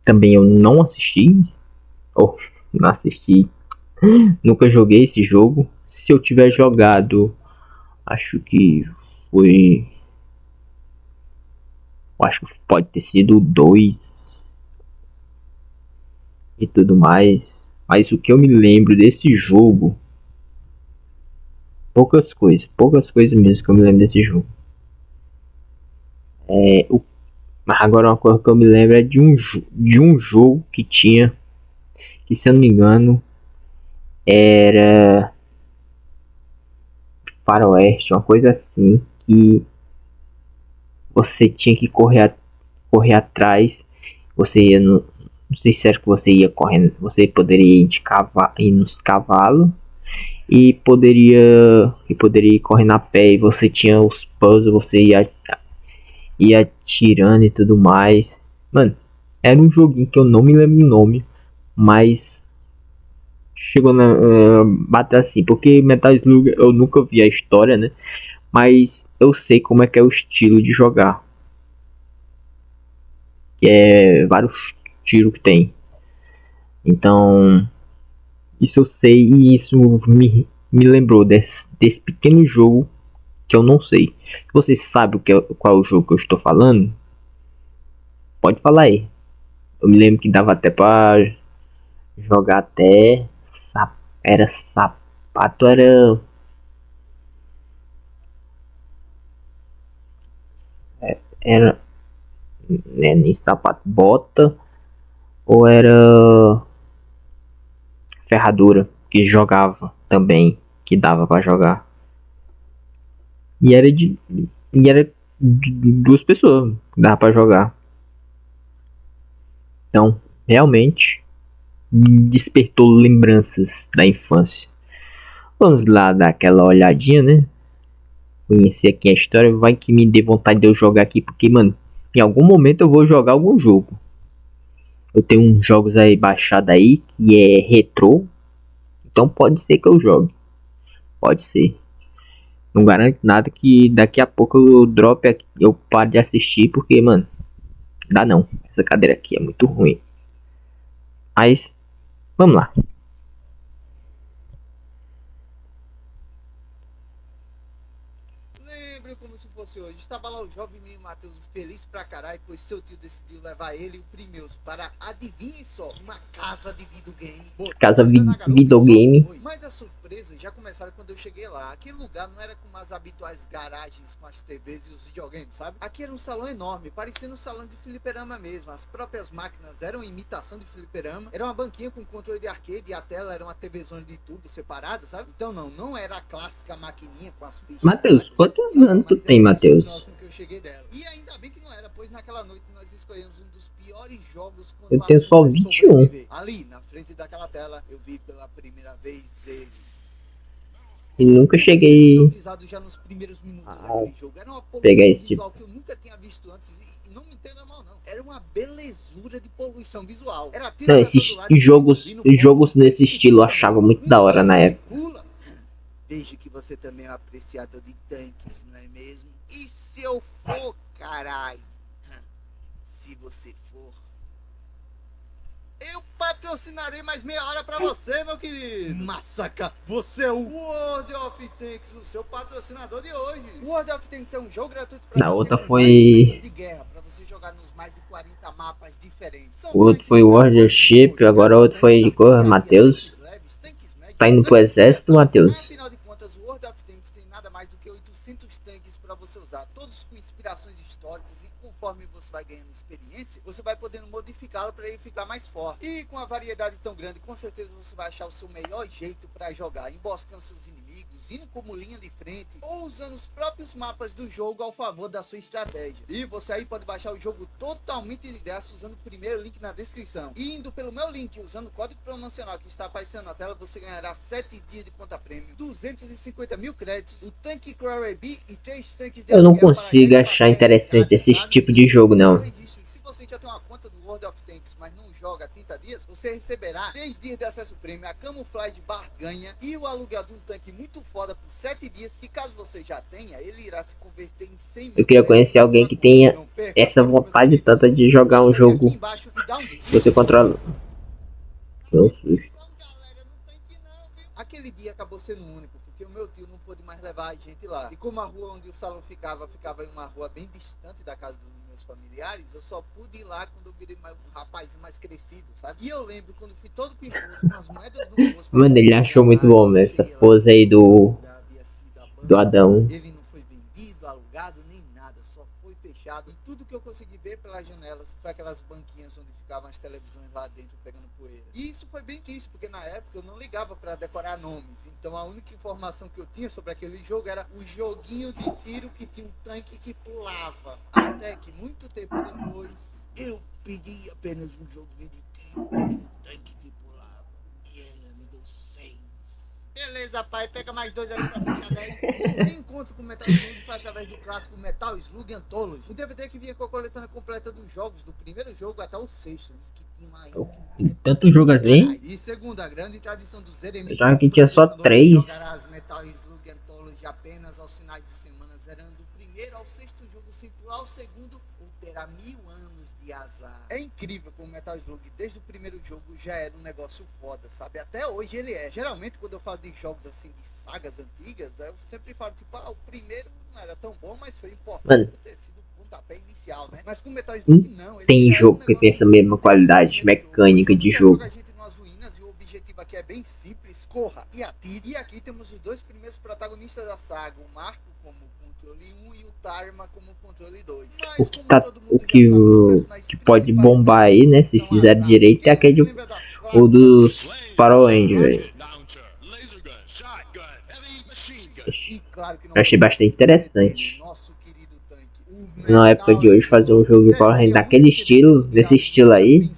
também eu não assisti, ou não assisti, nunca joguei esse jogo. Se eu tiver jogado, acho que foi, acho que pode ter sido o 2 e tudo mais. Mas o que eu me lembro desse jogo, poucas coisas mesmo que eu me lembro desse jogo. Mas agora uma coisa que eu me lembro é de um jogo que tinha, que se eu não me engano era Faroeste, uma coisa assim, que você tinha que correr atrás, você ia no, não sei se era que você ia correndo, você poderia ir nos cavalos e poderia ir correndo a pé, e você tinha os puzzles, você ia atirando e tudo mais. Mano, era um joguinho que eu não me lembro o nome, mas chegou na bater assim, porque Metal Slug eu nunca vi a história, né? Mas eu sei como é que é o estilo de jogar, que é vários tiros que tem. Então, isso eu sei, e isso me lembrou desse pequeno jogo que eu não sei. Se você sabe qual é o jogo que eu estou falando, pode falar aí. Eu me lembro que dava até pra jogar até. Era sapato, era né, nem sapato, bota, ou era ferradura que jogava também, que dava pra jogar. E era de duas pessoas que dava pra jogar. Então, realmente despertou lembranças da infância. Vamos lá dar aquela olhadinha, né? Conhecer aqui a história, vai que me dê vontade de eu jogar aqui, porque, mano, em algum momento eu vou jogar algum jogo. Eu tenho uns jogos aí baixados aí que é retrô, então pode ser que eu jogue. Pode ser. Não garanto nada que daqui a pouco eu drop aqui, eu pare de assistir, porque, mano, dá não. Essa cadeira aqui é muito ruim. Mas, vamos lá. Lembro como se fosse hoje. Estava lá o jovem menino Matheus feliz pra caralho, pois seu tio decidiu levar ele e o Primeuso para, adivinhem só, uma casa de videogame. Casa videogame. Mas a surpresa já começaram quando eu cheguei lá. Aquele lugar não era como as habituais garagens com as TVs e os videogames, sabe? Aqui era um salão enorme, parecendo um salão de fliperama mesmo. As próprias máquinas eram imitação de fliperama. Era uma banquinha com controle de arcade e a tela era uma TVzona de tubo separada, sabe? Então não era a clássica maquininha com as fichas. Matheus, quantos anos tu tem, Matheus? E ainda bem que não era, pois naquela noite nós escolhemos um dos piores jogos. Eu tenho só 21. Ali, na frente daquela tela, eu vi pela primeira vez ele. E nunca cheguei Já nos primeiros minutos daquele jogo. Era uma pegar esse visual que eu nunca tinha visto antes e não me entenda mal não. Era uma belezura de poluição visual. Era não, esses jogos nesse estilo eu achava muito da hora na época. Vejo que você também é um apreciador de tanques, não é mesmo? E se eu for, carai? Se você for, eu patrocinarei mais meia hora pra você, meu querido. Massacra, você é o World of Tanks, o seu patrocinador de hoje. World of Tanks é um jogo gratuito pra Na você outra com foi vários tanques de guerra, pra você jogar nos mais de 40 mapas diferentes. O outro foi Warship, agora o outro foi de cor, Matheus. Tá indo pro exército, Matheus? Afinal de contas, o World of Tanks tem nada mais do que 800 tanques para você usar, todos com inspirações históricas, e conforme você vai ganhando experiência, você vai podendo modificá-lo para ele ficar mais forte. E com a variedade tão grande, com certeza você vai achar o seu melhor jeito para jogar, emboscando seus inimigos, indo como linha de frente, ou usando os próprios mapas do jogo ao favor da sua estratégia. E você aí pode baixar o jogo totalmente de graça usando o primeiro link na descrição. E indo pelo meu link, usando o código promocional que está aparecendo na tela, você ganhará 7 dias de conta prêmio, 250 mil créditos, o tanque Quarry B e 3 tanques de eu não consigo achar interessante esse tipo de jogo, não. Se você já tem uma conta do World of Tanks, mas não joga há 30 dias, você receberá 3 dias de acesso prêmio, a camuflagem barganha e o aluguel de um tanque muito foda por 7 dias, que caso você já tenha, ele irá se converter em 100 mil. Eu queria conhecer alguém que tenha essa vontade tanta de jogar um jogo que você controla. Aquele dia acabou sendo único, porque o meu tio não pôde mais levar a gente lá. E como a rua onde o salão ficava em uma rua bem distante da casa dos meus familiares, eu só pude ir lá quando eu virei um rapazinho mais crescido, sabe? E eu lembro quando fui todo pimposo, com as moedas do bolso. Mano, ele achou muito bom, né? Essa pose aí do Adão. Ele não foi vendido, alugado, nem nada, só foi fechado. E tudo que eu consegui ver pelas janelas foi aquelas banquinhas onde ficavam as televisões lá dentro pegando poeira. E isso foi bem difícil, porque na época eu não ligava para decorar nomes. Então a única informação que eu tinha sobre aquele jogo era o joguinho de tiro que tinha um tanque que pulava. Até que muito tempo depois eu pedi apenas um joguinho de tiro que tinha um tanque que pulava. E ela me deu 100. Beleza, pai, pega mais 2 aí pra fechar 10. O reencontro com o Metal Slug foi através do clássico Metal Slug Anthology, um DVD que vinha com a coletânea completa dos jogos, do primeiro jogo até o sexto, que tinha uma tanto jogo assim. E segundo a grande tradição do ZDM, Já que tinha só 3. jogará as Metal Slug Anthology apenas aos finais de semana, zerando do primeiro ao sexto jogo sem pular o segundo, ou terá 1000 anos de azar. É incrível como o Metal Slug, desde o primeiro jogo, já era um negócio foda, sabe? Até hoje ele é. Geralmente, quando eu falo de jogos assim, de sagas antigas, eu sempre falo, tipo, o primeiro não era tão bom, mas foi importante por ter sido o pontapé inicial, né? Mas com o Metal Slug, não. Tem jogo que tem essa mesma qualidade mecânica de jogo. A gente nas ruínas, e o objetivo aqui é bem simples: corra e atire. E aqui temos os 2 primeiros protagonistas da saga, o Marco como controle 1 e o Tarma como controle 2. O que pode bombar aí, né? Se fizer direito, é aquele o dos Power Rangers, velho. Eu achei bastante interessante. Na época de hoje, fazer um jogo de Power Rangers daquele estilo, desse estilo aí.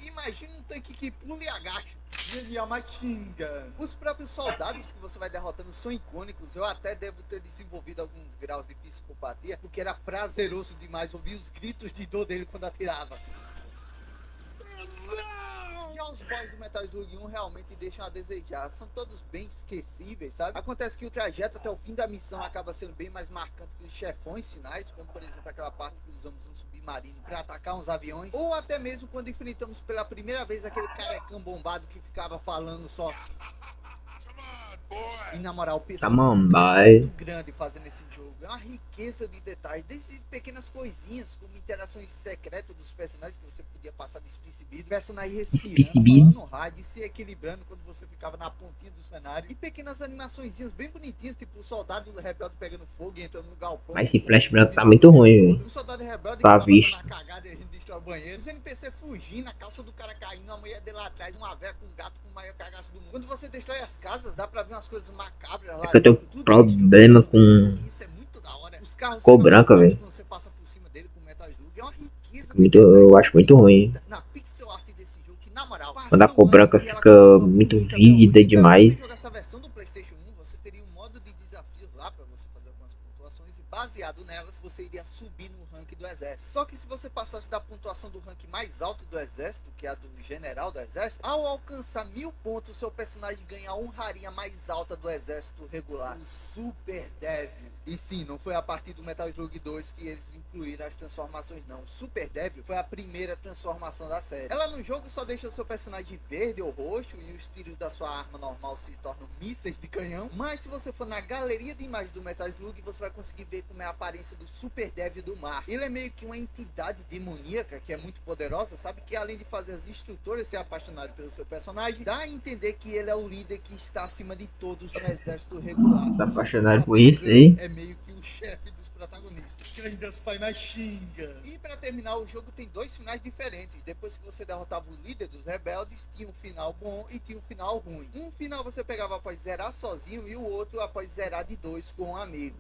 Imagina um tanque que pula e agacha. Os próprios soldados que você vai derrotando são icônicos. Eu até devo ter desenvolvido alguns graus de psicopatia, porque era prazeroso demais ouvir os gritos de dor dele quando atirava. Já os boys do Metal Slug 1 realmente deixam a desejar, são todos bem esquecíveis, sabe? Acontece que o trajeto até o fim da missão acaba sendo bem mais marcante que os chefões finais, como por exemplo aquela parte que usamos um submarino para atacar uns aviões, ou até mesmo quando enfrentamos pela primeira vez aquele carecão bombado que ficava falando só. E na moral, o pessoal é muito grande fazendo esse jogo. É uma riqueza de detalhes, desde pequenas coisinhas, como interações secretas dos personagens que você podia passar despercebido, personagens respirando, falando rádio e se equilibrando quando você ficava na pontinha do cenário, e pequenas animaçõezinhas bem bonitinhas, tipo o soldado rebelde pegando fogo e entrando no galpão. Mas esse Flash branco tá muito ruim, velho. O soldado rebelde que tava na cagada e a gente destrói o banheiro, os NPC fugindo, a calça do cara caindo, a mulher dele lá atrás, uma velha com um gato com o maior cagaço do mundo. Quando você destrói as casas, dá pra ver umas coisas macabras lá. É que eu tenho problema com isso é muito da hora. Os carros cor branca, velho. Quando você passa por cima dele com Metal Slug, é uma riqueza. Eu acho muito ruim. Na pixel art desse jogo, que na moral, quando a cor branca fica muito vívida demais. Se você jogar essa versão do PlayStation 1, você teria um modo de desafios lá pra você fazer algumas pontuações, e baseado nelas, você iria subir no rank do exército. Só que se você passasse da pontuação do rank mais alto do exército, que é a do general do exército, ao alcançar 1000 pontos, seu personagem ganha a honraria mais alta do exército regular, o Super Devil. E sim, não foi a partir do Metal Slug 2 que eles incluíram as transformações, não. O Super Devil foi a primeira transformação da série. Ela no jogo só deixa o seu personagem verde ou roxo e os tiros da sua arma normal se tornam mísseis de canhão. Mas se você for na galeria de imagens do Metal Slug, você vai conseguir ver como é a aparência do Super Devil do mar. Ele é meio que uma entidade demoníaca que é muito poderosa, sabe? Que além de fazer as instrutoras se apaixonarem pelo seu personagem, dá a entender que ele é o líder que está acima de todos no exército regular. Tá apaixonado por isso, hein? É meio que o chefe dos protagonistas. Que ainda os pai mais xinga. E pra terminar, o jogo tem 2 finais diferentes. Depois que você derrotava o líder dos rebeldes, tinha um final bom e tinha um final ruim. Um final você pegava após zerar sozinho e o outro após zerar de 2 com um amigo.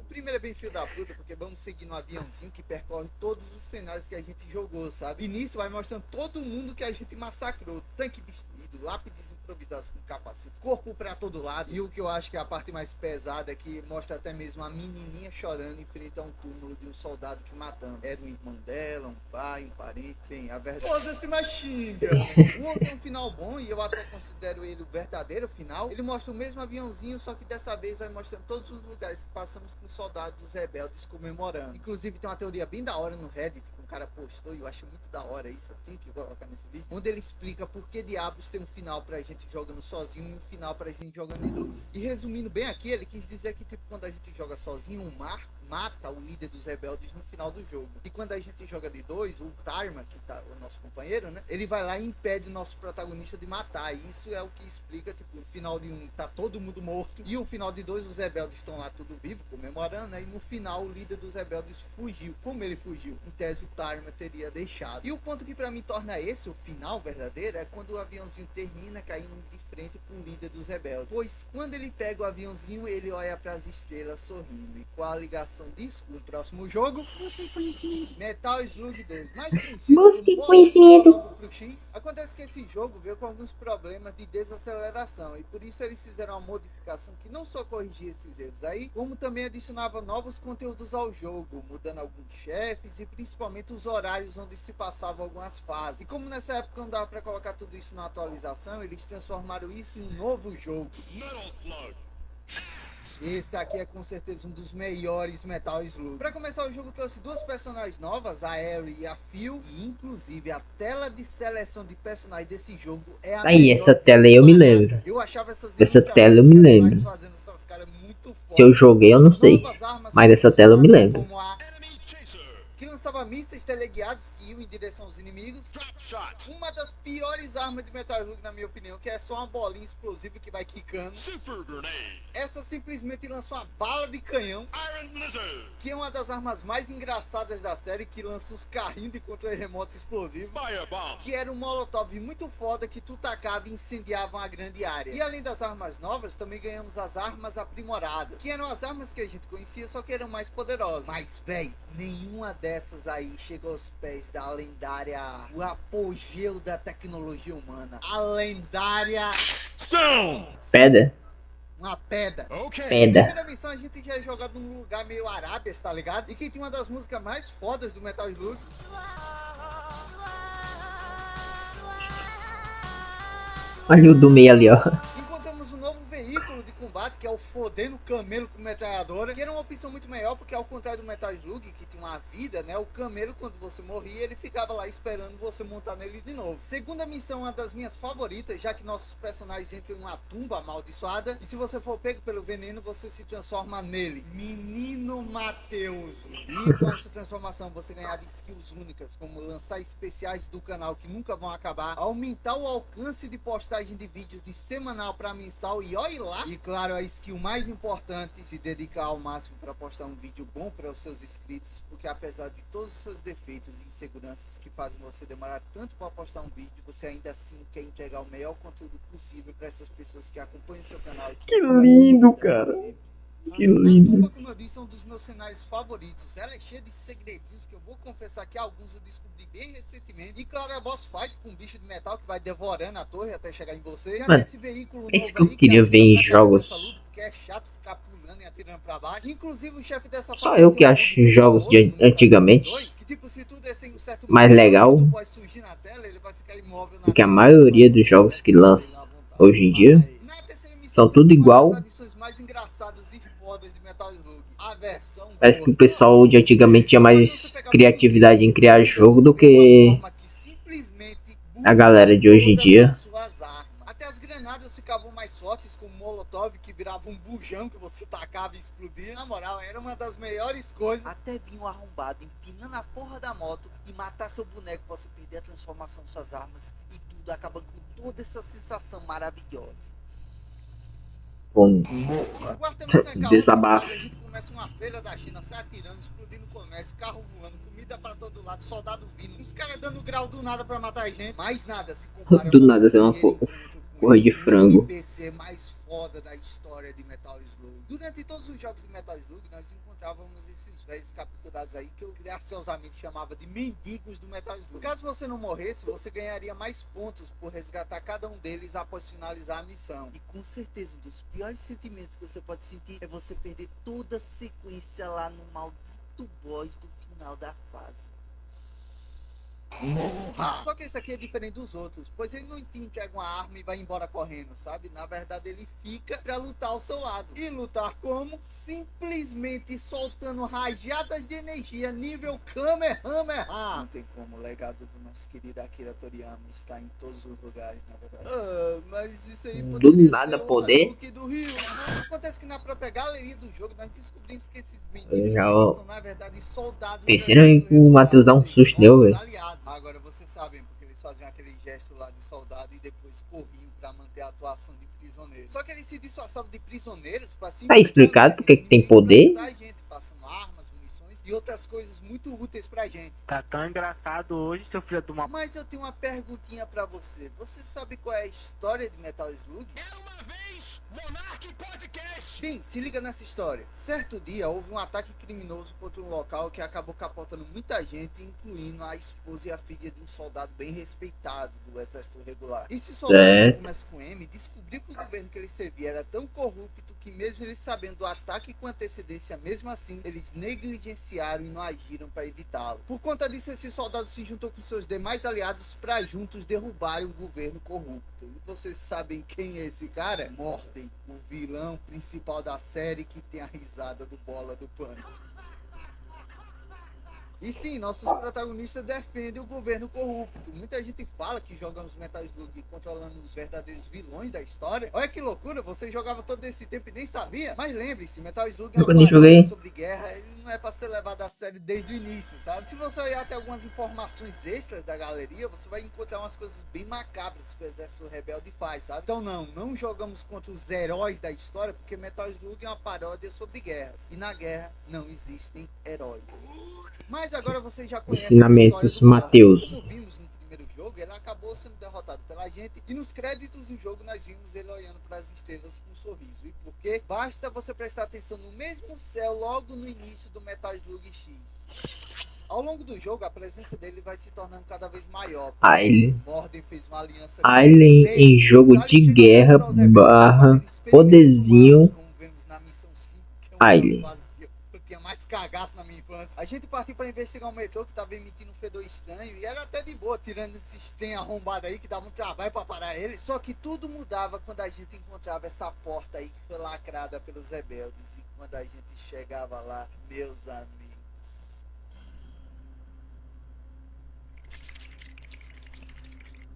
O primeiro é bem filho da puta, porque vamos seguir no aviãozinho que percorre todos os cenários que a gente jogou, sabe? E nisso vai mostrando todo mundo que a gente massacrou. Tanque destruído, lápis improvisados com capacete, corpo pra todo lado. E o que eu acho que é a parte mais pesada é que mostra até mesmo a menininha chorando em frente a um túmulo de um soldado que matamos. Era um irmão dela, um pai, um parente, enfim, a verdade. Foda-se, mas xinga! O outro é um final bom e eu até considero ele o verdadeiro final. Ele mostra o mesmo aviãozinho, só que dessa vez vai mostrando todos os lugares que passamos com soldados rebeldes comemorando. Inclusive tem uma teoria bem da hora no Reddit que um cara postou e eu acho muito da hora isso, eu tenho que colocar nesse vídeo, onde ele explica por que diabos tem um final pra gente jogando sozinho e um final pra gente jogando em dois. E resumindo bem aqui, ele quis dizer que tipo, quando a gente joga sozinho, um marco mata o líder dos rebeldes no final do jogo. E quando a gente joga de dois, o Tarma, que tá o nosso companheiro, né? Ele vai lá e impede o nosso protagonista de matar. E isso é o que explica, tipo, no final de um tá todo mundo morto. E o final de dois, os rebeldes estão lá tudo vivo, comemorando, né? E no final o líder dos rebeldes fugiu. Como ele fugiu? Em tese o Tarma teria deixado. E o ponto que pra mim torna esse o final verdadeiro é quando o aviãozinho termina caindo de frente com o líder dos rebeldes. Pois quando ele pega o aviãozinho, ele olha pras estrelas sorrindo. E qual a ligação disso com o próximo jogo? Busque conhecimento. Metal Slug 2, mais conhecido Busque como conhecimento. Monolog pro X. Acontece que esse jogo veio com alguns problemas de desaceleração e por isso eles fizeram uma modificação que não só corrigia esses erros aí, como também adicionava novos conteúdos ao jogo, mudando alguns chefes e principalmente os horários onde se passavam algumas fases. E como nessa época não dava para colocar tudo isso na atualização, eles transformaram isso em um novo jogo. Metal Slug. Esse aqui é com certeza um dos melhores Metal Slug. Para começar o jogo trouxe duas personagens novas, a Aerie e a Phil, e inclusive a tela de seleção de personagens desse jogo é a Aí, melhor essa tela aí eu me lembro. Eu achava essas Essa ilustrações tela eu dos me personagens lembro. fazendo essas caras muito Se eu fodas. joguei, eu não sei. Novas armas Mas essa tela eu me posicionadas lembro. como a Enemy Chaser. que lançava mísseis teleguiados que iam em direção aos inimigos. Drop Shot. Uma das piores armas de Metal Slug, na minha opinião, que é só uma bolinha explosiva que vai quicando. Super Grenade. Essa simplesmente lança uma bala de canhão, Iron Blizzard. que é uma das armas mais engraçadas da série, que lança os carrinhos de controle remoto explosivo. Firebomb. Que era um molotov muito foda que tu tacava e incendiava uma grande área. E além das armas novas, também ganhamos as armas aprimoradas, que eram as armas que a gente conhecia, só que eram mais poderosas. Mas, véi, nenhuma dessas aí chegou aos pés da lendária, o apogeu da tecnologia humana. A lendária... Zone. Pedra? Uma pedra. Okay. Pedra. Primeira missão a gente já é jogado num lugar meio Arábia, tá ligado? E que tem uma das músicas mais fodas do Metal Slug. Olha o do meio ali, ó. Encontramos um novo veículo de combate, que é o fodendo camelo com metralhadora, que era uma opção muito melhor, porque ao contrário do Metal Slug, que tinha uma vida, né, o camelo, quando você morria, ele ficava lá esperando você montar nele de novo. Segunda missão, uma das minhas favoritas, já que nossos personagens entram em uma tumba amaldiçoada, e se você for pego pelo veneno, você se transforma nele. Menino Mateus. E com essa transformação você ganhava skills únicas, como lançar especiais do canal que nunca vão acabar, aumentar o alcance de postagem de vídeos de semanal para mensal e olha lá. E claro, a skill mais importante, se dedicar ao máximo para postar um vídeo bom para os seus inscritos, porque apesar de todos os seus defeitos e inseguranças que fazem você demorar tanto para postar um vídeo, você ainda assim quer entregar o melhor conteúdo possível para essas pessoas que acompanham o seu canal. E Que lindo, até pra cara. sempre. Que A lindo. tumba, como eu disse, é um dos meus cenários favoritos. Ela é cheia de segredinhos que eu vou confessar que alguns eu descobri bem recentemente. E claro, é boss fight com um bicho de metal que vai devorando a torre até chegar em você. Já Mano, desse veículo é isso novo que eu aí, queria ajuda ver em pra caramba jogos. nessa luta, porque é chato ficar pulando e atirando pra baixo. Inclusive o chefe dessa Só fase eu tem que um acho poder jogos de poderoso no Metal antigamente Slug 2, que, tipo, se tu descer em um certo mais momento, legal antes do boss surgir na tela, ele vai ficar imóvel na do que a tela, maioria só dos jogos que ele lançam à vontade. hoje em dia. Na terceira missão, São tudo tem uma igual. das adições mais engraçadas e fodas de Metal Slug. A versão Parece que o gorda. pessoal de antigamente tinha Quando mais você pega criatividade em muito criar vídeo, jogo você do vê uma que forma que simplesmente a galera de hoje em todas dia. as suas armas. Até as granadas ficavam mais fortes, como Molotov, que virava um bujão que você tacava e explodia. Na moral, era uma das melhores coisas. Até vinha um arrombado empinando a porra da moto e matar seu boneco pra você perder a transformação de suas armas e tudo, acabando com toda essa sensação maravilhosa. Bom, A quarta missão é Desabafo. a gente começa uma feira da China, se atirando, explodindo comércio, carro voando, comida pra todo lado, soldado vindo, uns caras dando grau do nada pra matar a gente. Mais nada se compara Do ao nada, nosso tem uma primeiro encontro com porra de ele, o frango. NPC mais foda da história de Metal Slug. Durante todos os jogos de Metal Slug, nós encontrávamos esses velhos capturados aí que eu graciosamente chamava de mendigos do Metal Slug. Caso você não morresse, você ganharia mais pontos por resgatar cada um deles após finalizar a missão. E com certeza um dos piores sentimentos que você pode sentir é você perder toda a sequência lá no maldito boss do final da fase. Morra! Só que esse aqui é diferente dos outros, pois ele não te entrega uma arma e vai embora correndo, sabe? Na verdade ele fica pra lutar ao seu lado. E lutar como? Simplesmente soltando rajadas de energia nível Kamehameha. Não tem como, o legado do nosso querido Akira Toriyama está em todos os lugares, na verdade. Mas isso aí Do poderia nada ser o poder. Hadouken do Rio. Acontece que na própria galeria do jogo nós descobrimos que esses Eu mendigos já são na verdade soldados do pensando em exército que o regular, Matheus dá um ou seja, susto nele, nossos velho. aliados. Agora vocês sabem porque eles faziam aquele gesto lá de soldado e depois corriam pra manter a atuação de prisioneiros. Só que eles se disfarçavam de prisioneiros pra se Tá explicado porque que tem poder? pra ajudar a gente, passando armas, munições e outras coisas muito úteis pra gente. Tá tão engraçado hoje, seu filho de uma... Mas eu tenho uma perguntinha pra você. Você sabe qual é a história de Metal Slug? Era uma vez Monark Podcast. Bem, se liga nessa história. Certo dia houve um ataque criminoso contra um local que acabou capotando muita gente, incluindo a esposa e a filha de um soldado bem respeitado do exército regular. Esse soldado, que começa com M, descobriu que o governo que ele servia era tão corrupto que mesmo eles sabendo do ataque com antecedência, mesmo assim, eles negligenciaram e não agiram para evitá-lo. Por conta disso, esse soldado se juntou com seus demais aliados para juntos derrubarem o governo corrupto. E vocês sabem quem é esse cara? Mordem, o vilão principal da série que tem a risada do Bola do Pânico. E sim, nossos protagonistas defendem o governo corrupto. Muita gente fala que jogamos Metal Slug controlando os verdadeiros vilões da história. Olha que loucura, você jogava todo esse tempo e nem sabia. Mas lembre-se, Metal Slug é uma paródia sobre guerra, ele não é para ser levado a sério desde o início, sabe? Se você olhar até algumas informações extras da galeria, você vai encontrar umas coisas bem macabras que o exército rebelde faz, sabe? Então não jogamos contra os heróis da história, porque Metal Slug é uma paródia sobre guerras. E na guerra não existem heróis. Mas agora você já conhece Ensinamentos Mateus. Como vimos no primeiro jogo, ele acabou sendo derrotado pela gente. E nos créditos do jogo nós vimos ele olhando para as estrelas com um sorriso. E por quê? Basta você prestar atenção no mesmo céu logo no início do Metal Slug X. Ao longo do jogo, a presença dele vai se tornando cada vez maior. Mordem fez uma aliança com Alien em jogo de guerra barra poderzinho. como vemos na missão 5, que é Alien. eu tinha mais cagaço na minha infância. A gente partiu para investigar um metrô que tava emitindo um fedor estranho e era até de boa, tirando esses trem arrombado aí que dava um trabalho para parar ele. Só que tudo mudava quando a gente encontrava essa porta aí que foi lacrada pelos rebeldes. E quando a gente chegava lá, meus amigos,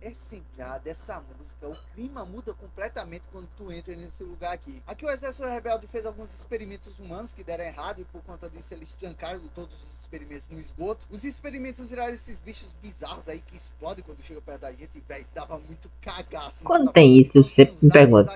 essa entrada, essa música, o clima muda completamente quando tu entra nesse lugar aqui. Aqui o exército rebelde fez alguns experimentos humanos que deram errado e por conta disso eles trancaram todos os experimentos no esgoto. Os experimentos viraram esses bichos bizarros aí que explodem quando chegam perto da gente e, velho, dava muito cagaço. Quando tem isso, eu sempre me pergunto,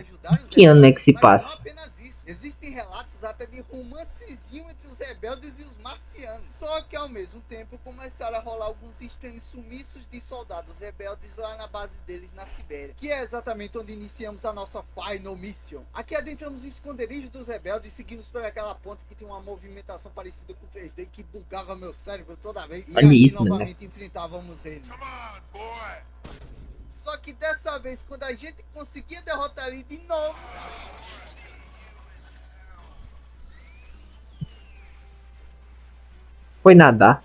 que ano é que se passa? Não apenas isso. Existem relatos até de romancezinho entre os rebeldes e os marcianos. Só que ao mesmo tempo começaram a rolar alguns estranhos sumiços de soldados rebeldes lá na base deles na Sibéria, que é exatamente onde iniciamos a nossa Final Mission. Aqui adentramos o esconderijo dos rebeldes e seguimos por aquela ponte que tem uma movimentação parecida com 3D que bugava meu cérebro toda vez. E Olha aqui isso, novamente enfrentávamos ele. Come on, boy. Só que dessa vez, quando a gente conseguia derrotar ele de novo, Foi nadar.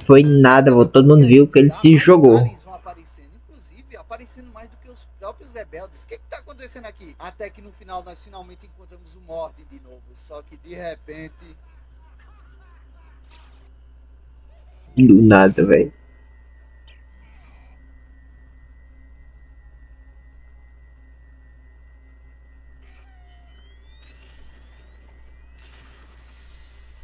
Foi nada, todo mundo viu que ele se jogou. aliens vão aparecendo, inclusive aparecendo mais do que os próprios rebeldes. O que tá acontecendo aqui? Até que no final nós finalmente encontramos o Mordem de novo. Só que de repente, Do nada, velho.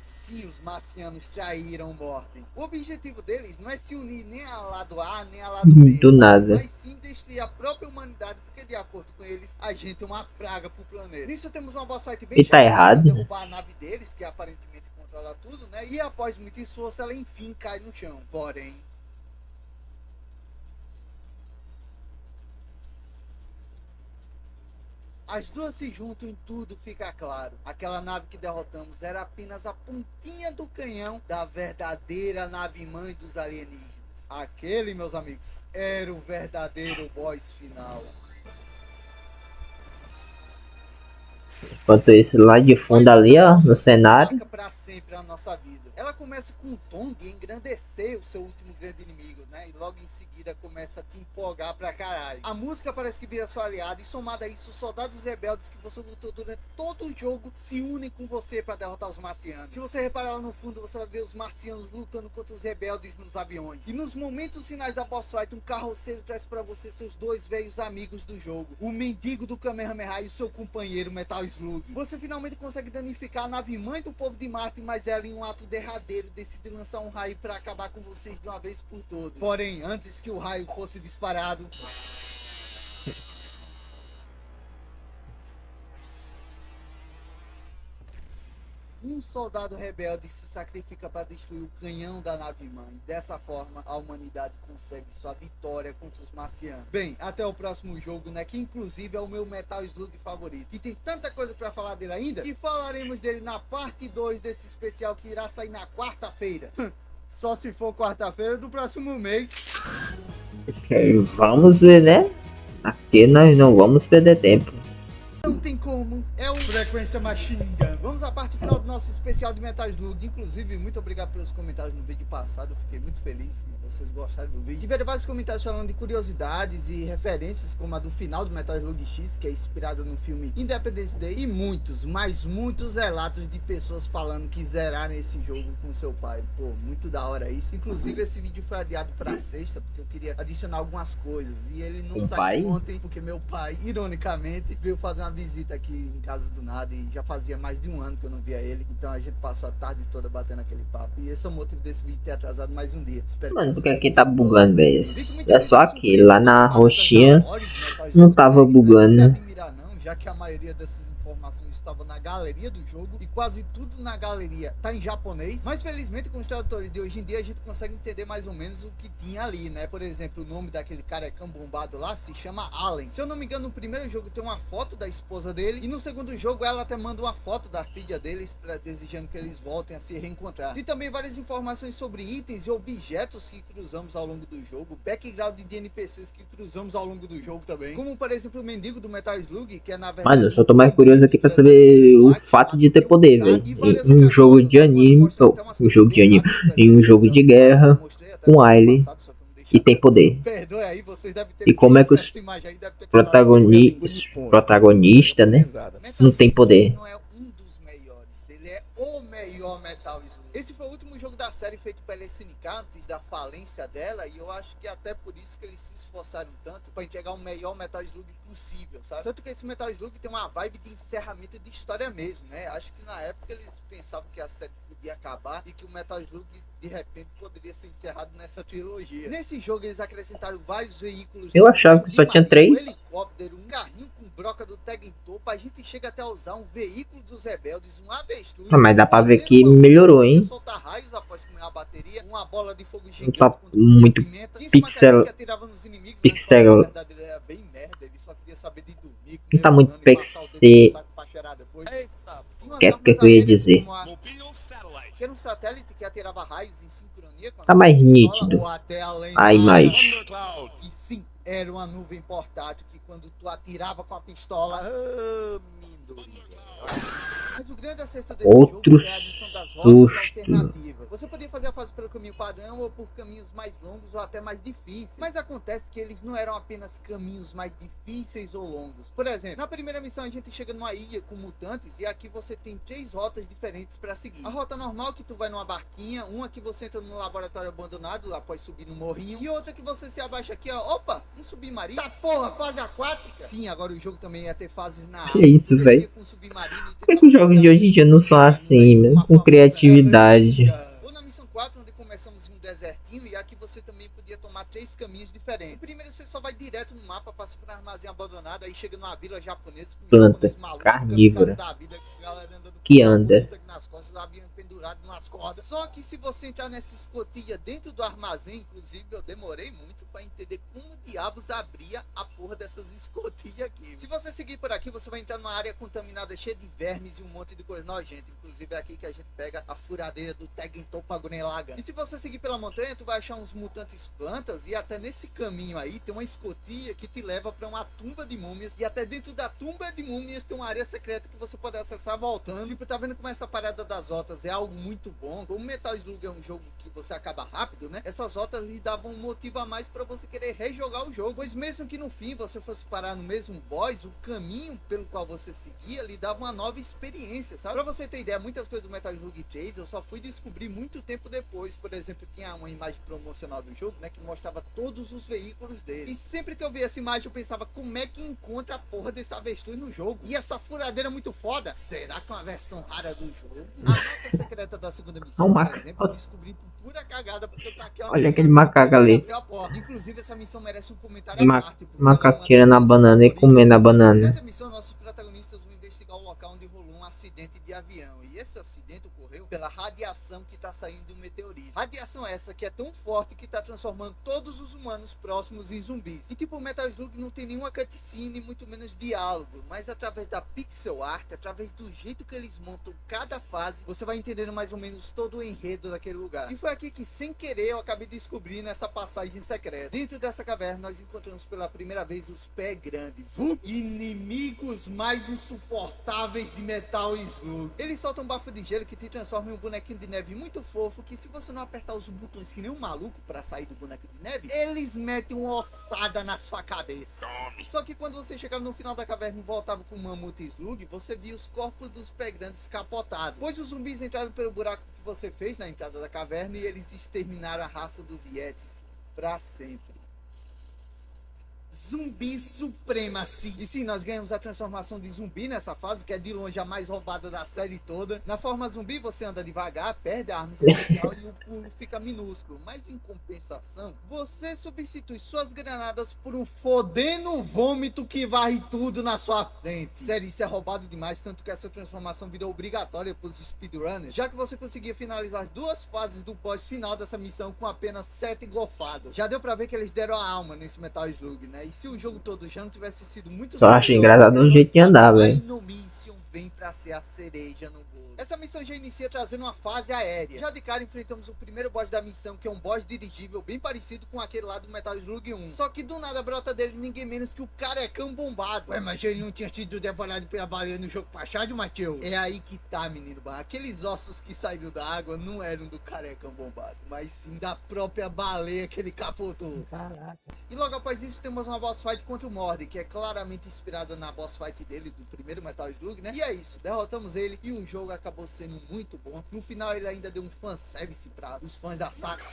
sim, os marcianos traíram o Mordem. O objetivo deles não é se unir nem a lado A nem a lado B, Do nada. mas sim destruir a própria humanidade, porque de acordo com eles, a gente é uma praga pro planeta. Nisso temos uma boss fight bem E tá chata, errado. pra derrubar a nave deles, que aparentemente controla tudo, né? E após muito esforço, ela enfim cai no chão. Porém, As duas se juntam e tudo fica claro. Aquela nave que derrotamos era apenas a pontinha do canhão da verdadeira nave-mãe dos alienígenas. Aquele, meus amigos, era o verdadeiro boss final. Enquanto isso, lá de fundo ali, ó, no cenário. Marca pra sempre a nossa vida. Ela começa com um tom de engrandecer o seu último grande inimigo, né? E logo em seguida começa a te empolgar pra caralho. A música parece que vira sua aliada e somada a isso, os soldados rebeldes que você lutou durante todo o jogo se unem com você pra derrotar os marcianos. Se você reparar lá no fundo, você vai ver os marcianos lutando contra os rebeldes nos aviões. E nos momentos finais da boss fight, um carroceiro traz pra você seus dois velhos amigos do jogo. O mendigo do Kamehameha e o seu companheiro Metal Slug. Você finalmente consegue danificar a nave-mãe do povo de Marte, mas ela, em um ato derradeiro, decide lançar um raio pra acabar com vocês de uma vez por todas. Porém, antes que o raio fosse disparado, um soldado rebelde se sacrifica para destruir o canhão da nave-mãe. Dessa forma, a humanidade consegue sua vitória contra os marcianos. Bem, até o próximo jogo, né? Que inclusive é o meu Metal Slug favorito. E tem tanta coisa para falar dele ainda, que falaremos dele na parte 2 desse especial que irá sair na quarta-feira. Só se for quarta-feira do próximo mês. Vamos ver, né? Aqui nós não vamos perder tempo. Não tem como, é o Frequência Machine Gun. Vamos à parte final do nosso especial de Metal Slug. Inclusive, muito obrigado pelos comentários no vídeo passado. Eu fiquei muito feliz que vocês gostaram do vídeo. Tiveram vários comentários falando de curiosidades e referências, como a do final do Metal Slug X, que é inspirada no filme Independence Day. E muitos, mas muitos relatos de pessoas falando que zeraram esse jogo com seu pai. Pô, muito da hora isso. Inclusive, esse vídeo foi adiado pra sexta, porque eu queria adicionar algumas coisas. E ele não saiu ontem, porque meu pai, ironicamente, veio fazer uma visita aqui em casa do nada e já fazia mais de um ano que eu não via ele, então a gente passou a tarde toda batendo aquele papo e esse é o motivo desse vídeo ter atrasado mais um dia. Espero. Mano, porque aqui tá bugando, velho. É só aqui, lá na roxinha não tava bugando. Já que a maioria dessas informações estava na galeria do jogo e quase tudo na galeria tá em japonês, mas felizmente com os tradutores de hoje em dia a gente consegue entender mais ou menos o que tinha ali, né? Por exemplo, o nome daquele carecão bombado lá se chama Allen. Se eu não me engano, no primeiro jogo tem uma foto da esposa dele e no segundo jogo ela até manda uma foto da filha deles, desejando que eles voltem a se reencontrar. Tem também várias informações sobre itens e objetos que cruzamos ao longo do jogo, background de NPCs que cruzamos ao longo do jogo também, como por exemplo o mendigo do Metal Slug, que é na verdade... Mano, eu só tô mais curioso aqui pra saber o fato de ter poder, velho. Em um jogo de anime, em um jogo de guerra, com Aile e tem poder. E como é que os protagonista, né, não tem poder? Não é um dos melhores, ele é o melhor Metal Slug. Esse foi o último jogo da série feito pela SNK antes da falência dela, e eu acho que até por isso que eles se esforçaram tanto para entregar o melhor Metal Slug possível, sabe? Tanto que esse Metal Slug tem uma vibe de encerramento de história mesmo, né? Acho que na época eles pensavam que a série podia acabar e que o Metal Slug de repente poderia ser encerrado nessa trilogia. Nesse jogo eles acrescentaram vários veículos. Eu achava que só tinha 3. Um helicóptero, um carrinho com broca do Tag Topo. A gente chega até a usar um veículo dos rebeldes, um avestruz. Mas dá pra ver que melhorou, hein? Soltar raios após comer a bateria, uma bola de fogo Não tá muito pixel. Na verdade ele era bem merda, ele só queria saber de dormir. Não tá muito pixel. O que é que eu ia dizer? Que era um satélite que atirava raios em sincronia com a Tá mais nítido ou até além a imagem. que sim, era uma nuvem portátil que quando tu atirava com a pistola, mas o grande acerto desse jogo foi a adição das rotas alternativas. Você podia fazer a fase pelo caminho padrão ou por caminhos mais longos ou até mais difíceis. Mas acontece que eles não eram apenas caminhos mais difíceis ou longos. Por exemplo, na primeira missão a gente chega numa ilha com mutantes e aqui você tem 3 rotas diferentes para seguir. A rota normal que tu vai numa barquinha, uma que você entra num laboratório abandonado após subir no morrinho e outra que você se abaixa aqui, ó, opa, um submarino. Tá porra, fase aquática? Sim, agora o jogo também ia ter fases na água. Que isso, velho? Por que os jogos de hoje em dia não são assim, né? Com criatividade. Ou na missão 4, onde começamos em um desertinho e aqui você também podia tomar 3 caminhos diferentes. O primeiro você só vai direto no mapa, passa por um armazém abandonado, aí chega numa vila japonesa com planta carnívora da vida, galera andando que anda. nas costas, pendurado nas cordas. Só que se você entrar nessa escotilha dentro do armazém, inclusive eu demorei muito pra entender como diabos abria a porra dessas escotilhas aqui. Se você seguir por aqui, você vai entrar numa área contaminada cheia de vermes e um monte de coisa nojenta. Inclusive é aqui que a gente pega a furadeira do Tegentopa Gurren Lagann. E se você seguir pela montanha, tu vai achar uns mutantes plantas, e até nesse caminho aí tem uma escotilha que te leva pra uma tumba de múmias, e até dentro da tumba de múmias tem uma área secreta que você pode acessar voltando. Tipo, tá vendo como essa parada das rotas é algo muito bom? Como Metal Slug é um jogo que você acaba rápido, né? Essas rotas lhe davam um motivo a mais pra você querer rejogar o jogo, pois mesmo que no fim você fosse parar no mesmo boss, o caminho pelo qual você seguia lhe dava uma nova experiência, sabe? Pra você ter ideia, muitas coisas do Metal Slug 3 eu só fui descobrir muito tempo depois. Por exemplo, tinha uma imagem promocional do jogo, né, que mostrava todos os veículos dele, e sempre que eu via essa imagem eu pensava, como é que encontra a porra desse avestruz no jogo? E essa furadeira é muito foda. Será que é uma versão rara do jogo? A nota secreta da segunda missão, por exemplo, eu descobri por pura cagada, porque eu taquei uma... Olha aquele macaco ali. Inclusive essa missão merece um comentário à parte, Macaco tirando a banana e comendo a banana. Nessa missão nossos protagonistas vão investigar o local onde rolou um acidente de avião, e esse acidente ocorreu pela radiação que está saindo do meteorito. Radiação essa que é tão forte que está transformando todos os humanos próximos em zumbis. E tipo, o Metal Slug não tem nenhuma cutscene, muito menos diálogo, mas através da pixel art, através do jeito que eles montam cada fase, você vai entendendo mais ou menos todo o enredo daquele lugar. E foi aqui que, sem querer, eu acabei descobrindo essa passagem secreta. Dentro dessa caverna nós encontramos pela primeira vez os Pé Grande, inimigos mais insuportáveis de Metal Slug. Eles soltam um bafo de gelo que te transforma em um bonequinho de neve muito fofo, que se você não apertar os botões que nem um maluco pra sair do boneco de neve, eles metem uma ossada na sua cabeça. Só que quando você chegava no final da caverna e voltava com o Mamute Slug, você via os corpos dos Pé Grandes capotados, pois os zumbis entraram pelo buraco que você fez na entrada da caverna e eles exterminaram a raça dos Yetis pra sempre. Zumbi Supremacy. E sim, nós ganhamos a transformação de zumbi nessa fase, que é de longe a mais roubada da série toda. Na forma zumbi você anda devagar, perde a arma especial e o pulo fica minúsculo. Mas em compensação, você substitui suas granadas por um fodendo vômito que varre tudo na sua frente. Sério, isso é roubado demais, tanto que essa transformação virou obrigatória para os speedrunners, já que você conseguia finalizar as duas fases do boss final dessa missão com apenas 7 golfadas. Já deu pra ver que eles deram a alma nesse Metal Slug, né? E se o jogo todo já não tivesse sido muito... Só acho engraçado o jeito de andar, velho. No Mission vem pra ser a cereja no bolo. Essa missão já inicia trazendo uma fase aérea. Já de cara enfrentamos o primeiro boss da missão, que é um boss dirigível bem parecido com aquele lá do Metal Slug 1. Só que do nada brota dele ninguém menos que o Carecão Bombado. Ué, mas ele não tinha sido devorado pela baleia no jogo passado, Matheus? É aí que tá, menino. Aqueles ossos que saíram da água não eram do Carecão Bombado, mas sim da própria baleia que ele capotou. Caraca. E logo após isso temos uma boss fight contra o Mordin, que é claramente inspirada na boss fight dele do primeiro Metal Slug, né? E é isso, derrotamos ele e o jogo acabou sendo muito bom. No final ele ainda deu um fanservice para os fãs da saga.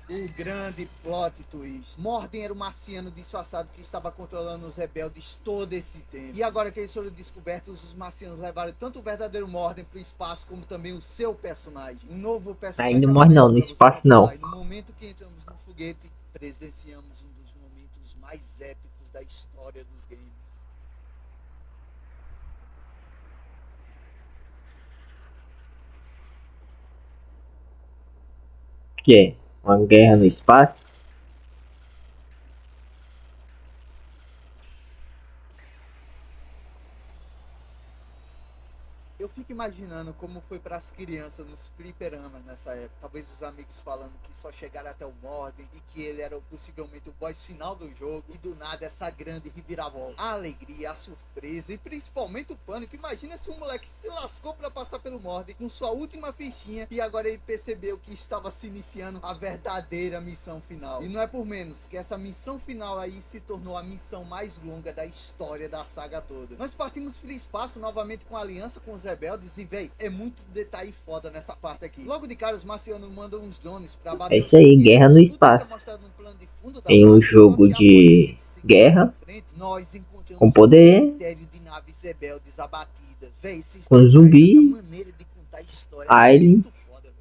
O grande plot twist. Mordin era o marciano disfarçado que estava controlando os rebeldes todo esse tempo. E agora que eles foram descobertos, os marcianos levaram tanto o verdadeiro Mordin para o espaço, como também o seu personagem. Um novo personagem. Aí não morre não, no espaço não. E no momento que entramos no foguete, presenciamos um dos momentos mais épicos da história dos games. Que é? Uma guerra no espaço? Eu fico imaginando como foi para as crianças nos fliperamas nessa época. Talvez os amigos falando que só chegaram até o Mordin e que ele era possivelmente o boss final do jogo. E do nada essa grande reviravolta. A alegria, a surpresa e principalmente o pânico. Imagina se um moleque se lascou para passar pelo Mordin com sua última fichinha e agora ele percebeu que estava se iniciando a verdadeira missão final. E não é por menos que essa missão final aí se tornou a missão mais longa da história da saga toda. Nós partimos para o espaço novamente com a aliança com os rebeldes e, véi, é muito detalhe foda nessa parte aqui. Logo de cara, os marcianos mandam uns drones pra bater. É isso aí, guerra no espaço. Tem um jogo de guerra com poder, de naves rebeldes abatidas. Véi, com zumbi, alien. Alien.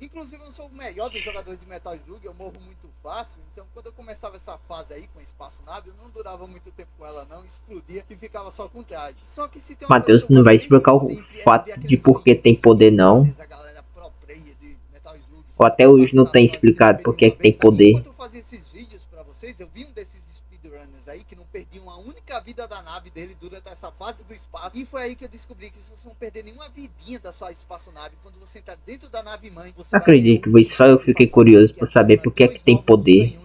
Inclusive eu não sou o melhor dos jogadores de Metal Slug, eu morro muito espaço, então quando eu começava essa fase aí com a espaçonave, eu não durava muito tempo com ela não, explodia e ficava só com traje. Só que se tem uma coisa Matheus que eu não vai gosto desde explicar o sempre, é fato ver de aqueles por que vídeos tem dos poder não. speedrunners, a galera pro player de Metal Slug, Ou até hoje não tem explicado por que tem poder. Enquanto eu fazia esses vídeos pra vocês, eu vi um desses speedrunners aí que não perdiam a única vida da nave dele durante essa fase do espaço. E foi aí que eu descobri que se você não perder nenhuma vidinha da sua espaçonave, quando você entrar dentro da nave mãe, você Acredito que só eu fiquei curioso por saber por que é que tem poder.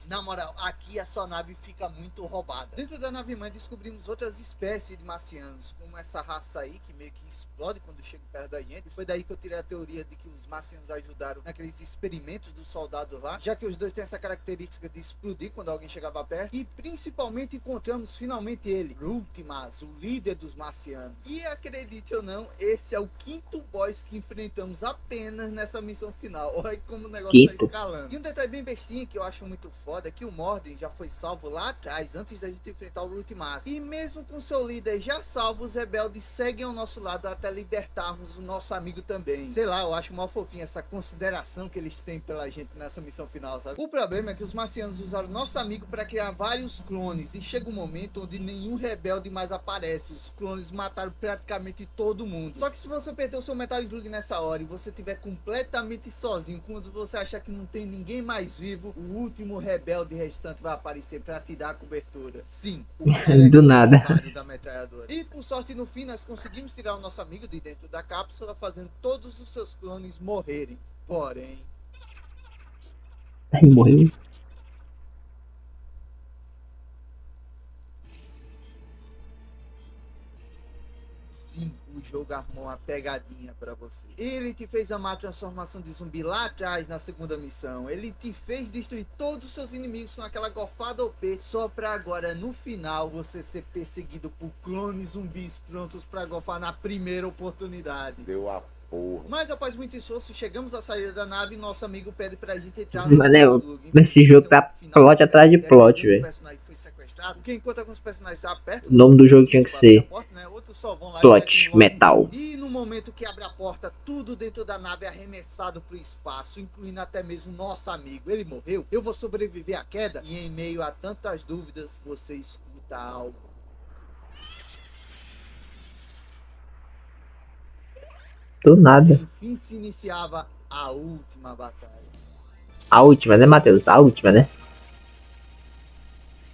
Na moral, aqui a sua nave fica muito roubada. Dentro da nave mãe descobrimos outras espécies de marcianos, como essa raça aí que meio que explode quando chega perto da gente. E foi daí que eu tirei a teoria de que os marcianos ajudaram naqueles experimentos dos soldados lá, já que os dois têm essa característica de explodir quando alguém chegava perto. E principalmente encontramos finalmente ele, Ultimas, o líder dos marcianos. E acredite ou não, esse é o quinto boss que enfrentamos apenas nessa missão final. Olha como o negócio tá escalando. E um detalhe bem bestinha que eu acho muito foda é que o Morden já foi salvo lá atrás, antes da gente enfrentar o Ultimas. E mesmo com seu líder já salvo, os rebeldes seguem ao nosso lado até libertarmos o nosso amigo também. Sei lá, eu acho mal fofinho essa consideração que eles têm pela gente nessa missão final, sabe? O problema é que os marcianos usaram o nosso amigo para criar vários clones, e chega um momento onde nenhum rebelde mais aparece. Os clones mataram praticamente todo mundo. Só que se você perder o seu Metal Slug nessa hora e você estiver completamente sozinho, quando você achar que não tem ninguém mais vivo, o último rebelde restante vai aparecer para te dar a cobertura. Sim, o cara Do nada. da metralhadora. E por sorte no fim nós conseguimos tirar o nosso amigo de dentro da cápsula, fazendo todos os seus clones morrerem. Porém, Aí morreu. sim, o jogo armou uma pegadinha pra você. Ele te fez amar a transformação de zumbi lá atrás na segunda missão. Ele te fez destruir todos os seus inimigos com aquela gofada OP, só pra agora no final você ser perseguido por clones zumbis prontos pra gofar na primeira oportunidade. Deu a porra. Mas após muito esforço, chegamos à saída da nave e nosso amigo pede pra gente entrar no Mano, Slug. esse jogo tá plot atrás de plot, velho. O personagem foi sequestrado, porque enquanto alguns personagens se apertam, O nome do jogo tinha que ser porta, né? Outros só vão lá Plot e Metal. E no momento que abre a porta, tudo dentro da nave é arremessado pro espaço, incluindo até mesmo nosso amigo. Ele morreu? Eu vou sobreviver à queda? E em meio a tantas dúvidas, você escuta algo. do nada. Enfim se iniciava a última batalha. A última, né, Matheus? A última, né?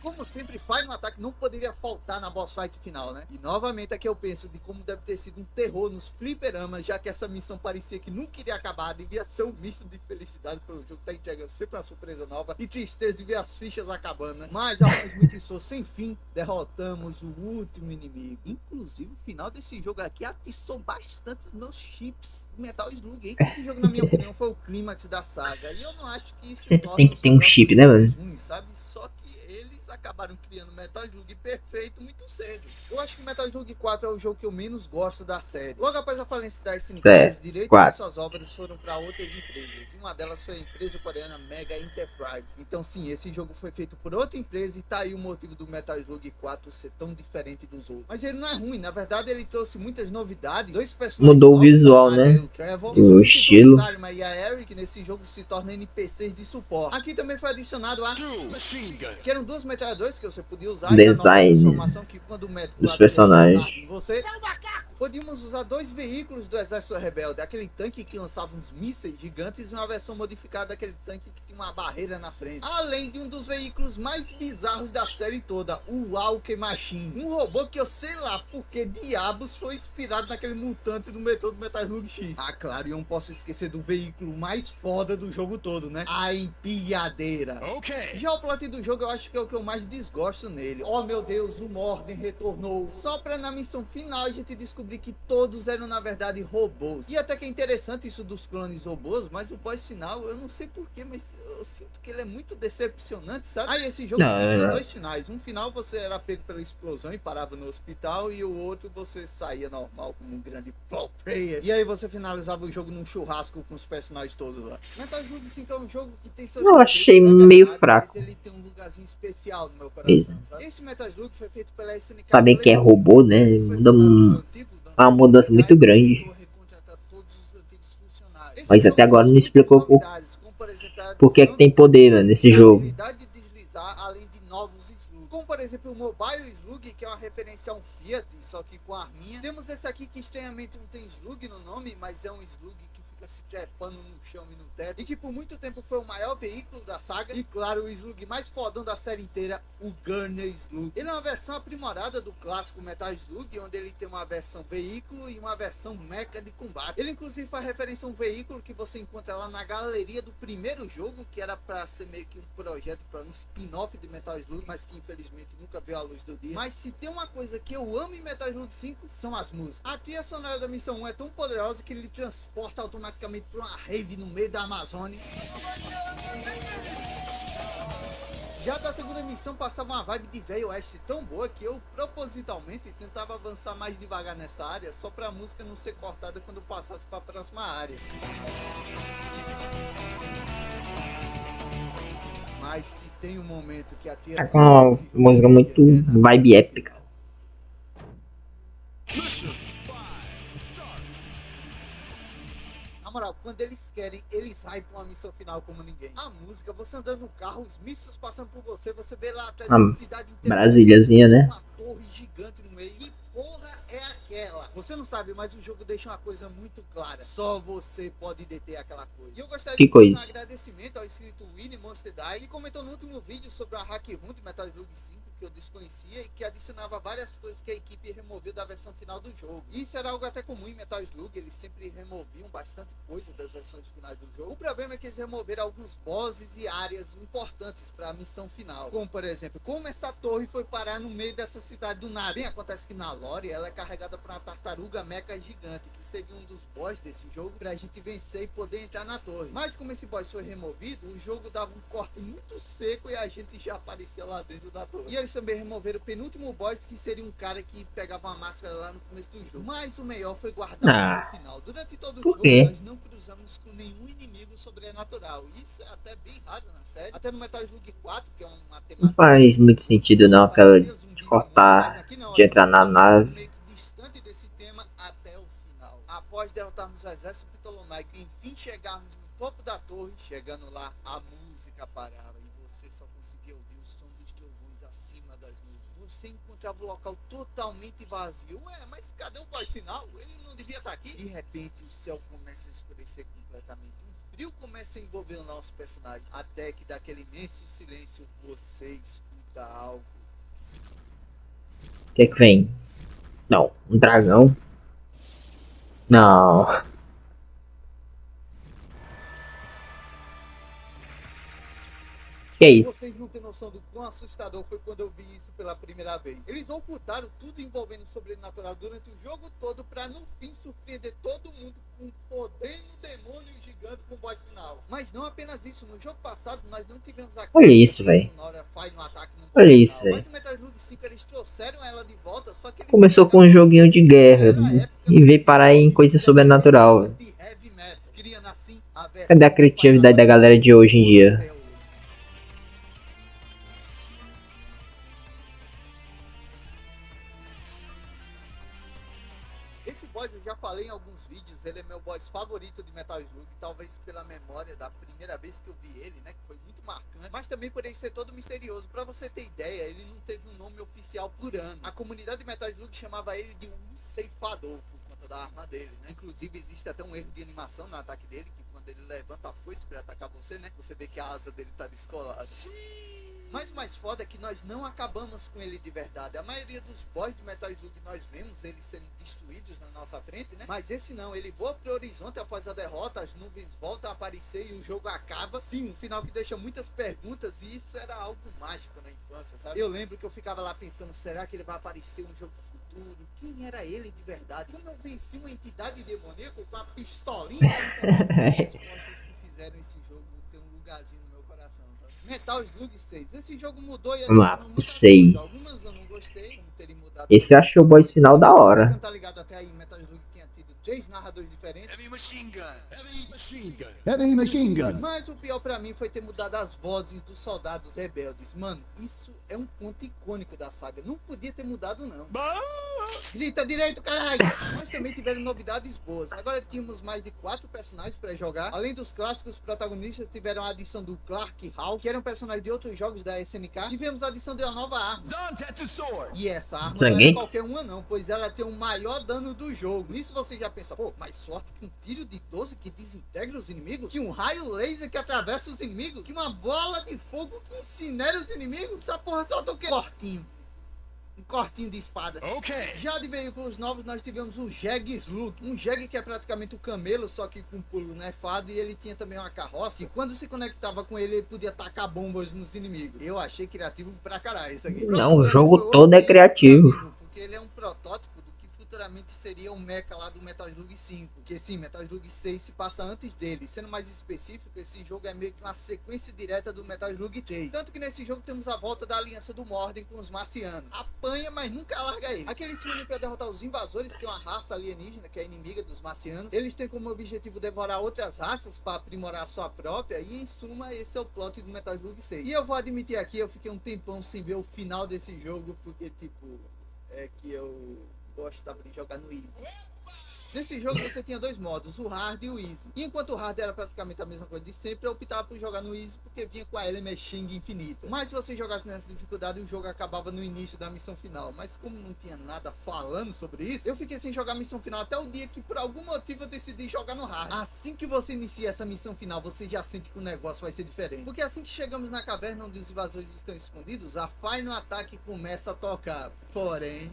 Como sempre, Final Attack não poderia faltar na boss fight final, né? E novamente aqui eu penso de como deve ter sido um terror nos fliperamas, já que essa missão parecia que nunca iria acabar, devia ser um misto de felicidade pelo jogo tá entregando sempre uma surpresa nova e tristeza de ver as fichas acabando, né? Mas após muito esforço sem fim, derrotamos o último inimigo. Inclusive o final desse jogo aqui atiçou bastante os meus chips Metal Slug, hein? Esse jogo, na minha opinião, foi o clímax da saga. E eu não acho que isso Sempre torna tem que ter um os chip, né, mano? ruins, sabe? Só que eles acabaram criando Metal Slug perfeito muito cedo. Eu acho que Metal Slug 4 é o jogo que eu menos gosto da série. Logo após a falência da SNK, os direitos de suas obras foram para outras empresas. E uma delas foi a empresa coreana Mega Enterprise. Então sim, esse jogo foi feito por outra empresa e tá aí o motivo do Metal Slug 4 ser tão diferente dos outros. Mas ele não é ruim, na verdade ele trouxe muitas novidades. Dois personagens Mudou o novos, visual, a Nadia né? e o Trevor, O estilo. O Talma e a Eric nesse jogo se tornam NPCs de suporte. Aqui também foi adicionado a Machine gun. que eram duas metralhadoras que você podia usar Design e a nova transformação que quando o médico dos personagens. em você, podíamos usar dois veículos do exército rebelde, aquele tanque que lançava uns mísseis gigantes e uma versão modificada daquele tanque que tinha uma barreira na frente. Além de um dos veículos mais bizarros da série toda, o Walker Machine. Um robô que eu sei lá porque diabos foi inspirado naquele mutante do metrô do Metal Slug X. Ah, claro, e eu não posso esquecer do veículo mais foda do jogo todo, né? A empilhadeira. Ok. Já o plot do jogo eu acho que é o que eu mais desgosto nele. Oh meu Deus, o Morden retornou. Só pra na missão final a gente descobrir que todos eram na verdade robôs. E até que é interessante isso dos clones robôs, mas o boss final eu não sei porquê, mas eu sinto que ele é muito decepcionante, sabe? Aí esse jogo tinha dois finais. Um final você era pego pela explosão e parava no hospital, e o outro você saía normal como um grande pro player. E aí você finalizava o jogo num churrasco com os personagens todos lá. Metal Slug 5 é um jogo que tem seus Eu achei defeitos, meio verdade, fraco. mas ele tem um lugarzinho especial no meu coração, sabe? Esse Metal Slug foi feito pela SNK. Sabem que é robô, né? Muda uma mudança muito grande. Mas até agora não explicou por que é que tem poder, né, nesse jogo. habilidade de deslizar, além de novos slugs, como por exemplo o Mobile Slug, que é uma referência a um Fiat, só que com arminha. Temos esse aqui que estranhamente não tem slug no nome, mas é um slug que fica se trepando no chão e no teto, e que por muito tempo foi o maior veículo da saga. E claro, o slug mais fodão da série inteira, o Gunner Slug. Ele é uma versão aprimorada do clássico Metal Slug, onde ele tem uma versão veículo e uma versão mecha de combate. Ele inclusive faz referência a um veículo que você encontra lá na galeria do primeiro jogo, que era para ser meio que um projeto para um spin-off de Metal Slug, mas que infelizmente nunca veio à luz do dia. Mas se tem uma coisa que eu amo em Metal Slug 5, são as músicas. A trilha sonora da missão 1 é tão poderosa que ele transporta automaticamente para uma rave no meio da Amazônia. Já da segunda missão passava uma vibe de velho oeste tão boa que eu propositalmente tentava avançar mais devagar nessa área, só para a música não ser cortada quando passasse para a próxima área. Mas se tem um momento que a trilha Tá com uma música muito vibe épica. Na moral, quando eles querem, eles hypam a missão final como ninguém. A música, você andando no carro, os mísseis passando por você, você vê lá atrás da cidade inteira. Brasíliazinha, né? Uma torre gigante no meio. Que porra é aquela? Você não sabe, mas o jogo deixa uma coisa muito clara. Só você pode deter aquela coisa. E eu gostaria de fazer um agradecimento ao inscrito Winnie Monster Die, que comentou no último vídeo sobre a hack room de Metal Slug 5, que eu desconhecia e que adicionava várias coisas que a equipe removeu da versão final do jogo. E isso era algo até comum em Metal Slug, eles sempre removiam bastante coisa das versões finais do jogo. O problema é que eles removeram alguns bosses e áreas importantes para a missão final, como por exemplo, como essa torre foi parar no meio dessa cidade do nada. Bem, acontece que na lore ela é carregada por uma tartaruga mecha gigante, que seria um dos boss desse jogo pra gente vencer e poder entrar na torre. Mas como esse boss foi removido, o jogo dava um corte muito seco e a gente já aparecia lá dentro da torre. E eles também removeram o penúltimo boss, que seria um cara que pegava uma máscara lá no começo do jogo. Mas o melhor foi guardado no final. Durante todo o jogo nós não cruzamos com nenhum inimigo sobrenatural. Isso é até bem raro na série. Até no Metal Slug 4, que é uma temática... Não faz muito sentido não, aquela de cortar, de entrar na nave. Meio que distante desse tema até o final. Após derrotarmos o exército pitolomaico e enfim chegarmos no topo da torre, chegando lá, a música parava e você só conseguia ouvir o som dos trovões acima das nuvens. Você encontrava o local totalmente vazio. Ué, mas cadê o boss final? Ele não devia estar aqui? De repente o céu começa a escurecer completamente. Um frio começa a envolver o nosso personagem, até que daquele imenso silêncio você escuta algo. O que é que vem? Não, um dragão? Não. Que é isso? Vocês não têm noção do quão assustador foi quando eu vi isso pela primeira vez. Eles ocultaram tudo envolvendo o sobrenatural durante o jogo todo pra no fim surpreender todo mundo com um fodendo demônio gigante com o boss final. Mas não apenas isso, no jogo passado nós não tivemos a Olha isso, velho. Olha isso, velho. Mas no Metal Slug 5 eles trouxeram ela de volta, só que eles Começou com um joguinho de guerra e veio parar em coisa sobrenatural. Cadê a criatividade da galera de hoje em dia? Esse boss eu já falei em alguns vídeos, ele é meu boss favorito de Metal Slug, talvez pela memória da primeira vez que eu vi ele, né, que foi muito marcante, mas também por ele ser todo misterioso. Pra você ter ideia, ele não teve um nome oficial por ano. A comunidade de Metal Slug chamava ele de um ceifador, por conta da arma dele, né? Inclusive existe até um erro de animação no ataque dele, que quando ele levanta a foice pra atacar você, né, você vê que a asa dele tá descolada. Mas o mais foda é que nós não acabamos com ele de verdade. A maioria dos boss de Metal Slug nós vemos eles sendo destruídos na nossa frente, né? Mas esse não, ele voa pro horizonte após a derrota, as nuvens voltam a aparecer e o jogo acaba. Sim, um final que deixa muitas perguntas, e isso era algo mágico na infância, sabe? Eu lembro que eu ficava lá pensando, será que ele vai aparecer um jogo futuro? Quem era ele de verdade? Como eu venci uma entidade demoníaca com a pistolinha? As respostas que fizeram esse jogo ter um lugarzinho no meu coração, sabe? Metal Slug 6. Esse jogo mudou e Vamos lá, muita 6. coisa. Algumas eu não gostei, como terem mudado. Esse eu achei o boss final da hora. Não tá ligado até aí, Metal Slug tinha tido 3 narradores diferentes. Heavy machine gun. Heavy machine gun. Heavy machine gun. Mas o pior pra mim foi ter mudado as vozes dos soldados rebeldes. Mano, isso é um ponto icônico da saga. Não podia ter mudado, não. Grita direito, caralho! Mas também tiveram novidades boas. Agora tínhamos mais de 4 personagens para jogar. Além dos clássicos protagonistas, tiveram a adição do Clark Hall, que era um personagem de outros jogos da SNK. Tivemos a adição de uma nova arma. E essa arma não era qualquer uma não, pois ela tem o maior dano do jogo. Nisso você já pensa, pô, mais sorte que um tiro de 12 que desintegra os inimigos? Que um raio laser que atravessa os inimigos? Que uma bola de fogo que incinera os inimigos? Essa porra solta o quê? Cortinho. Um cortinho de espada. Já de veículos novos nós tivemos o Jeg Slug. Um Jeg que é praticamente o camelo, só que com pulo nerfado. E ele tinha também uma carroça. E quando se conectava com ele, ele podia tacar bombas nos inimigos. Eu achei criativo pra caralho isso aqui. Não, o jogo todo é criativo. Porque ele é um protótipo do que futuramente seria um mecha lá do Metal Slug 5. Porque sim, Metal Slug 6 se passa antes dele. Sendo mais específico, esse jogo é meio que uma sequência direta do Metal Slug 3. Tanto que nesse jogo temos a volta da aliança do Morden com os marcianos. Apanha, mas nunca larga ele. Aqueles se unem pra derrotar os invasores, que é uma raça alienígena, que é inimiga dos marcianos. Eles têm como objetivo devorar outras raças para aprimorar a sua própria. E em suma, esse é o plot do Metal Slug 6. E eu vou admitir aqui, eu fiquei um tempão sem ver o final desse jogo, porque tipo, é que eu gostava de jogar no Easy. Nesse jogo você tinha dois modos, o Hard e o Easy. E enquanto o Hard era praticamente a mesma coisa de sempre, eu optava por jogar no Easy porque vinha com a Element Shing infinita. Mas se você jogasse nessa dificuldade, o jogo acabava no início da missão final. Mas como não tinha nada falando sobre isso, eu fiquei sem jogar a missão final até o dia que por algum motivo eu decidi jogar no Hard. Assim que você inicia essa missão final, você já sente que o negócio vai ser diferente. Porque assim que chegamos na caverna onde os invasores estão escondidos, a Final Attack começa a tocar. Porém...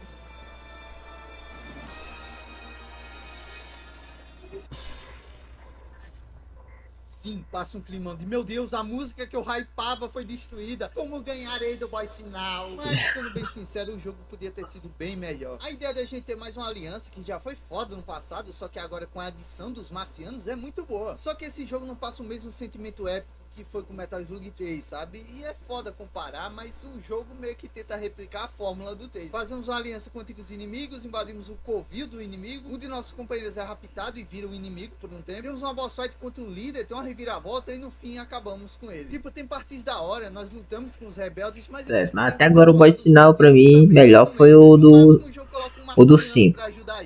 sim, passa um climão de meu Deus, a música que eu hypava foi destruída. Como ganharei do boss final? Mas sendo bem sincero, o jogo podia ter sido bem melhor. A ideia da gente ter mais uma aliança que já foi foda no passado, só que agora com a adição dos marcianos é muito boa. Só que esse jogo não passa o mesmo sentimento épico que foi com Metal Slug 3, sabe? E é foda comparar, mas o jogo meio que tenta replicar a fórmula do 3. Fazemos uma aliança com antigos inimigos, invadimos o covil do inimigo, um de nossos companheiros é raptado e vira um inimigo por um tempo. Temos uma boss fight contra um líder, tem uma reviravolta e no fim acabamos com ele. Tipo, tem partes da hora, nós lutamos com os rebeldes, mas... mas até agora o boss final pra mim, melhor foi o do 5.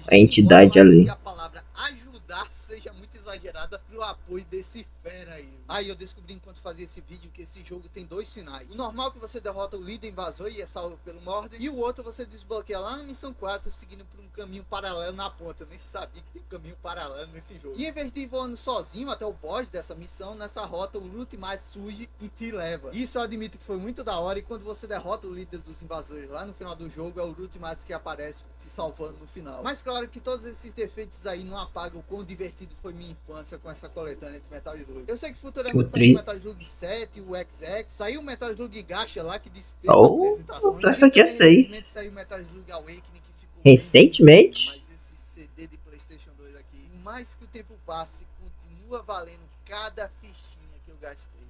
A entidade ali. Que a palavra ajudar seja muito exagerada pro apoio desse fera aí. Aí eu descobri enquanto fazia esse vídeo que esse jogo tem dois finais. O normal é que você derrota o líder invasor e é salvo pelo Morden. E o outro você desbloqueia lá na missão 4, seguindo por um caminho paralelo na ponta. Eu nem sabia que tem um caminho paralelo nesse jogo. E em vez de ir voando sozinho até o boss dessa missão, nessa rota o Loot mais surge e te leva. Isso eu admito que foi muito da hora. E quando você derrota o líder dos invasores lá no final do jogo, é o Loot mais que aparece te salvando no final. Mas claro que todos esses defeitos aí não apagam o quão divertido foi minha infância com essa coletânea de Metal Slug. Eu sei que futuramente saiu o Metal Slug 7, o XX, saiu o Metal Slug Gacha lá que dispensa apresentações. Recentemente saiu o Metal Slug Awakening que ficou recentemente? Mas esse CD de PlayStation 2 aqui, mais que o tempo passe, continua valendo cada fichinha que eu gastei.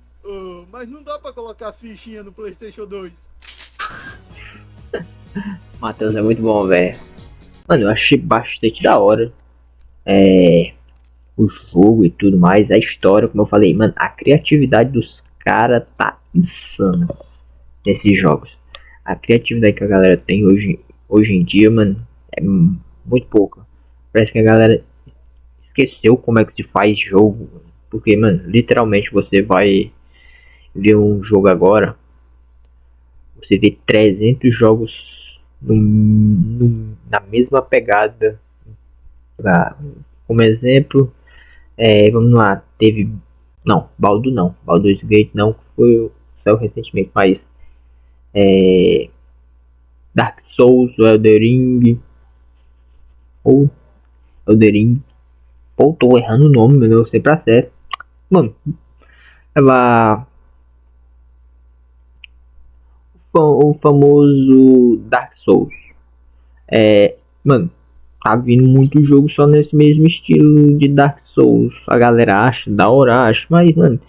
Mas não dá pra colocar fichinha no PlayStation 2. Matheus é muito bom, velho. Mano, eu achei bastante da hora. O jogo e tudo mais, a história, como eu falei, mano, a criatividade dos caras tá insana nesses jogos. A criatividade que a galera tem hoje em dia, mano, é muito pouca. Parece que a galera esqueceu como é que se faz jogo. Porque, mano, literalmente você vai ver um jogo agora, você vê 300 jogos na mesma pegada. Como exemplo, vamos lá, teve... Não, Baldur's Gate não, saiu recentemente, mas... Dark Souls, o Elden Ring... Pô, tô errando o nome, mas eu sempre acerto. Mano, o famoso Dark Souls. Mano, tá vindo muito jogo só nesse mesmo estilo de Dark Souls. A galera acha, da hora acha, mas, mano,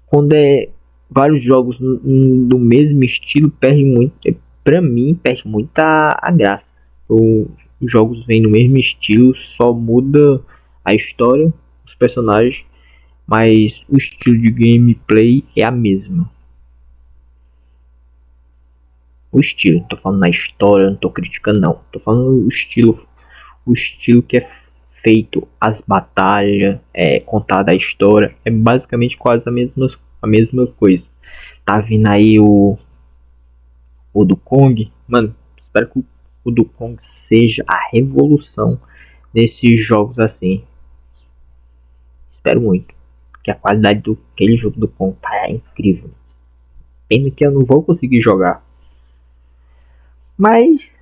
quando é vários jogos do mesmo estilo, perde muito. Pra mim, perde muito a graça. Os jogos vêm no mesmo estilo, só muda a história, os personagens, mas o estilo de gameplay é a mesma. O estilo, não tô falando na história, não tô criticando não. Tô falando o estilo que é feito, as batalhas, contada a história, é basicamente quase a mesma coisa. Tá vindo aí o do Kong, mano, espero que o do Kong seja a revolução nesses jogos assim. Espero muito, que a qualidade do aquele jogo do Kong tá incrível. Pena que eu não vou conseguir jogar. Mas